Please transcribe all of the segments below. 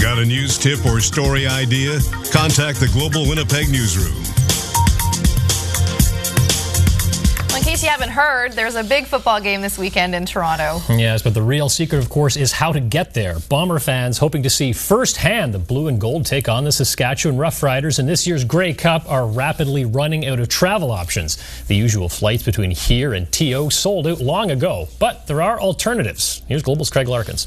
Got a news tip or story idea? Contact the Global Winnipeg Newsroom. Well, in case you haven't heard, there's a big football game this weekend in Toronto. Yes, but the real secret, of course, is how to get there. Bomber fans hoping to see firsthand the blue and gold take on the Saskatchewan Roughriders in this year's Grey Cup are rapidly running out of travel options. The usual flights between here and TO sold out long ago, but there are alternatives. Here's Global's Craig Larkins.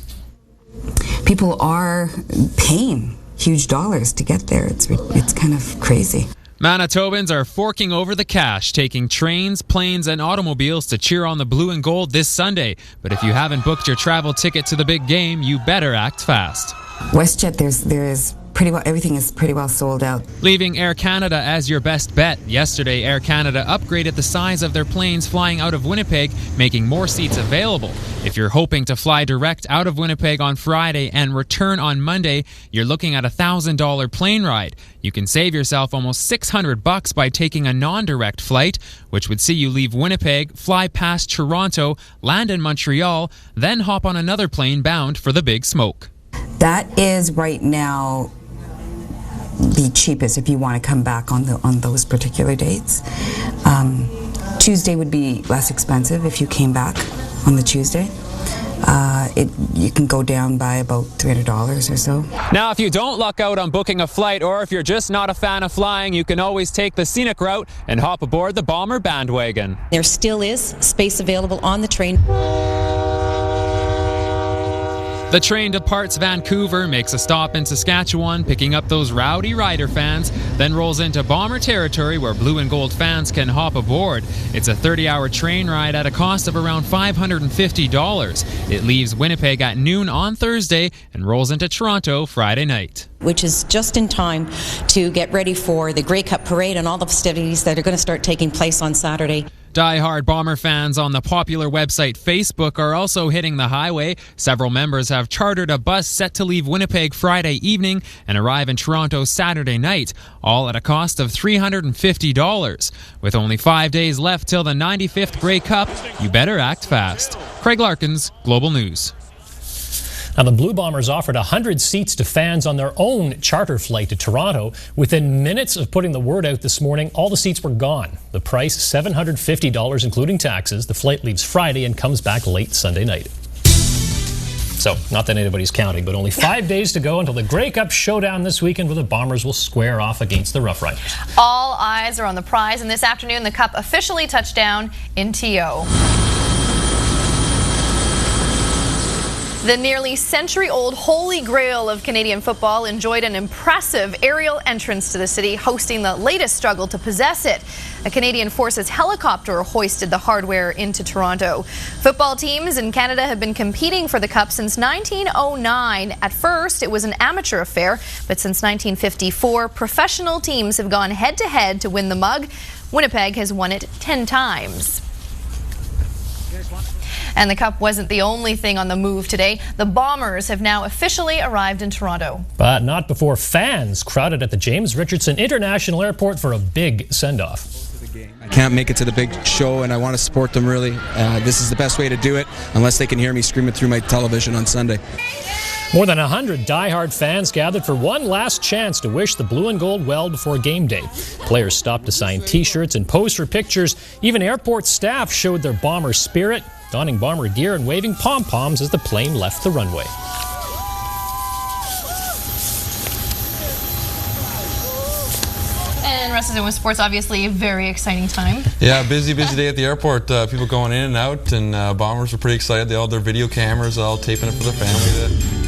People are paying huge dollars to get there. It's kind of crazy. Manitobans are forking over the cash, taking trains, planes, and automobiles to cheer on the blue and gold this Sunday. But if you haven't booked your travel ticket to the big game, you better act fast. WestJet, there is pretty well, everything is pretty well sold out. Leaving Air Canada as your best bet. Yesterday, Air Canada upgraded the size of their planes flying out of Winnipeg, making more seats available. If you're hoping to fly direct out of Winnipeg on Friday and return on Monday, you're looking at a $1,000 plane ride. You can save yourself almost $600 by taking a non-direct flight, which would see you leave Winnipeg, fly past Toronto, land in Montreal, then hop on another plane bound for the Big Smoke. That is right now the cheapest if you want to come back on those particular dates. Tuesday would be less expensive if you came back on the Tuesday. You can go down by about $300 or so. Now, if you don't luck out on booking a flight, or if you're just not a fan of flying, you can always take the scenic route and hop aboard the Bomber bandwagon. There still is space available on the train. The train departs Vancouver, makes a stop in Saskatchewan, picking up those rowdy Rider fans, then rolls into Bomber territory where blue and gold fans can hop aboard. It's a 30-hour train ride at a cost of around $550. It leaves Winnipeg at noon on Thursday and rolls into Toronto Friday night. Which is just in time to get ready for the Grey Cup parade and all the festivities that are going to start taking place on Saturday. Die-hard Bomber fans on the popular website Facebook are also hitting the highway. Several members have chartered a bus set to leave Winnipeg Friday evening and arrive in Toronto Saturday night, all at a cost of $350. With only 5 days left till the 95th Grey Cup, you better act fast. Craig Larkins, Global News. Now, the Blue Bombers offered 100 seats to fans on their own charter flight to Toronto. Within minutes of putting the word out this morning, all the seats were gone. The price, $750, including taxes. The flight leaves Friday and comes back late Sunday night. So, not that anybody's counting, but only 5 days to go until the Grey Cup showdown this weekend, where the Bombers will square off against the Roughriders. All eyes are on the prize, and this afternoon the Cup officially touched down in TO. The nearly century-old holy grail of Canadian football enjoyed an impressive aerial entrance to the city, hosting the latest struggle to possess it. A Canadian Forces helicopter hoisted the hardware into Toronto. Football teams in Canada have been competing for the Cup since 1909. At first, it was an amateur affair, but since 1954, professional teams have gone head-to-head to win the mug. Winnipeg has won it 10 times. And the Cup wasn't the only thing on the move today. The Bombers have now officially arrived in Toronto. But not before fans crowded at the James Richardson International Airport for a big send-off. I can't make it to the big show, and I want to support them really. This is the best way to do it, unless they can hear me screaming through my television on Sunday. More than 100 die-hard fans gathered for one last chance to wish the blue and gold well before game day. Players stopped to sign T-shirts and pose for pictures. Even airport staff showed their Bomber spirit, donning Bomber gear and waving pom-poms as the plane left the runway. And rest of it was sports, obviously a very exciting time. Yeah, busy day at the airport. People going in and out, and Bombers were pretty excited. They all had their video cameras, all taping it for their family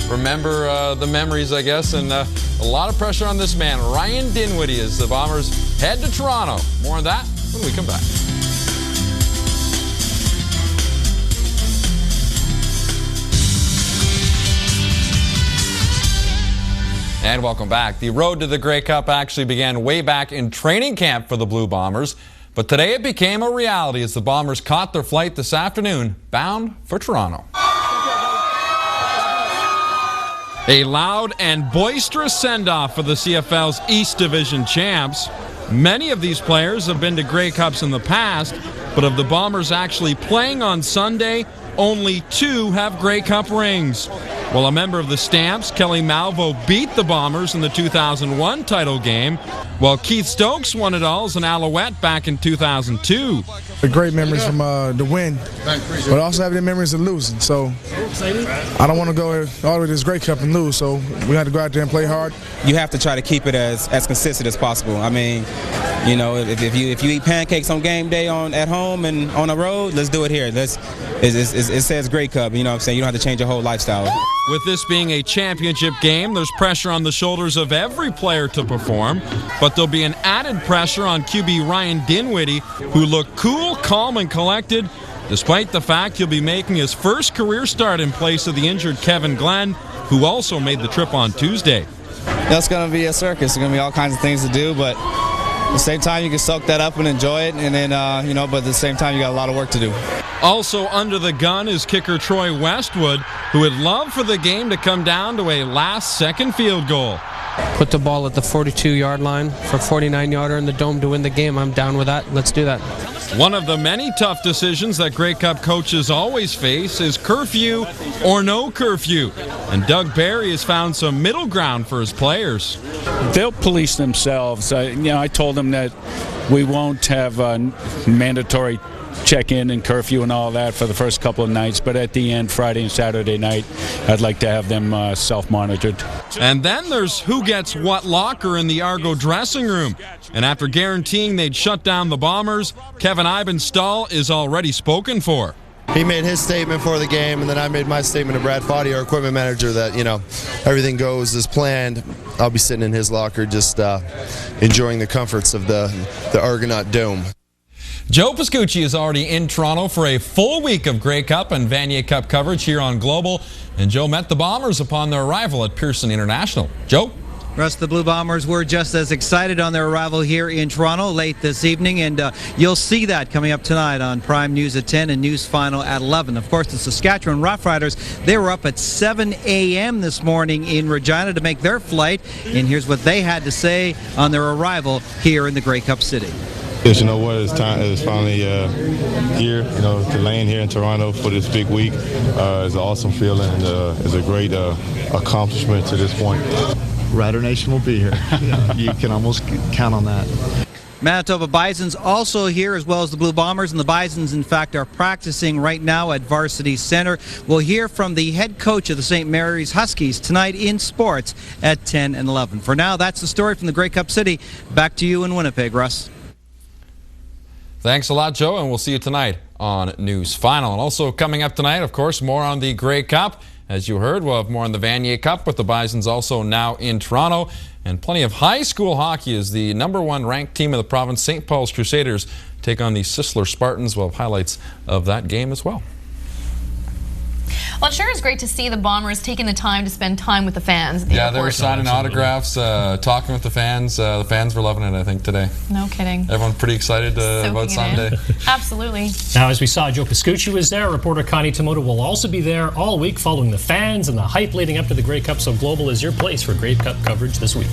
to remember the memories, I guess. And a lot of pressure on this man, Ryan Dinwiddie, as the Bombers head to Toronto. More on that when we come back. And welcome back. The road to the Grey Cup actually began way back in training camp for the Blue Bombers. But today it became a reality as the Bombers caught their flight this afternoon, bound for Toronto. A loud and boisterous send-off for the CFL's East Division champs. Many of these players have been to Grey Cups in the past, but of the Bombers actually playing on Sunday, only 2 have Grey Cup rings. Well, a member of the Stamps, Kelly Malvo, beat the Bombers in the 2001 title game, while Keith Stokes won it all as an Alouette back in 2002. The great memories from the win, but also have the memories of losing. So I don't want to go all the way to this Grey Cup and lose, so we had to go out there and play hard. You have to try to keep it as consistent as possible. I mean, you know, if you eat pancakes on game day at home and on the road, let's do it here. It says Grey Cup, you know what I'm saying? You don't have to change your whole lifestyle. With this being a championship game, there's pressure on the shoulders of every player to perform, but there'll be an added pressure on QB Ryan Dinwiddie, who looked cool, calm, and collected, despite the fact he'll be making his first career start in place of the injured Kevin Glenn, who also made the trip on Tuesday. It's going to be a circus. There's going to be all kinds of things to do, but at the same time, you can soak that up and enjoy it, and then, but at the same time, you got a lot of work to do. Also under the gun is kicker Troy Westwood, who would love for the game to come down to a last-second field goal. Put the ball at the 42-yard line for 49-yarder in the dome to win the game. I'm down with that. Let's do that. One of the many tough decisions that Grey Cup coaches always face is curfew or no curfew. And Doug Barry has found some middle ground for his players. They'll police themselves. I told them that we won't have mandatory check-in and curfew and all that for the first couple of nights, but at the end, Friday and Saturday night, I'd like to have them self-monitored. And then there's who gets what locker in the Argo dressing room. And after guaranteeing they'd shut down the Bombers, Kevin Eibenstall is already spoken for. He made his statement for the game, and then I made my statement to Brad Foddy, our equipment manager, that, everything goes as planned. I'll be sitting in his locker just enjoying the comforts of the Argonaut Dome. Joe Pascucci is already in Toronto for a full week of Grey Cup and Vanier Cup coverage here on Global. And Joe met the Bombers upon their arrival at Pearson International. Joe? Russ, the Blue Bombers were just as excited on their arrival here in Toronto late this evening, and you'll see that coming up tonight on Prime News at 10 and News Final at 11. Of course, the Saskatchewan Roughriders, they were up at 7 a.m. this morning in Regina to make their flight, and here's what they had to say on their arrival here in the Grey Cup City. Yes, you know what, it's finally here, to land here in Toronto for this big week. It's an awesome feeling, and it's a great accomplishment to this point. Rider Nation will be here. You can almost count on that. Manitoba Bisons also here, as well as the Blue Bombers, and the Bisons, in fact, are practicing right now at Varsity Center. We'll hear from the head coach of the St. Mary's Huskies tonight in sports at 10 and 11. For now, that's the story from the Grey Cup City. Back to you in Winnipeg, Russ. Thanks a lot, Joe, and we'll see you tonight on News Final. And also coming up tonight, of course, more on the Grey Cup. As you heard, we'll have more on the Vanier Cup with the Bisons also now in Toronto. And plenty of high school hockey as the #1 ranked team of the province, St. Paul's Crusaders, take on the Sisler Spartans. We'll have highlights of that game as well. Well, it sure is great to see the Bombers taking the time to spend time with the fans at the airport. They were signing autographs, talking with the fans. The fans were loving it, I think, today. No kidding. Everyone's pretty excited about Sunday. Absolutely. Now, as we saw, Joe Pascucci was there. Reporter Connie Tomoto will also be there all week following the fans and the hype leading up to the Grey Cup. So Global is your place for Grey Cup coverage this week.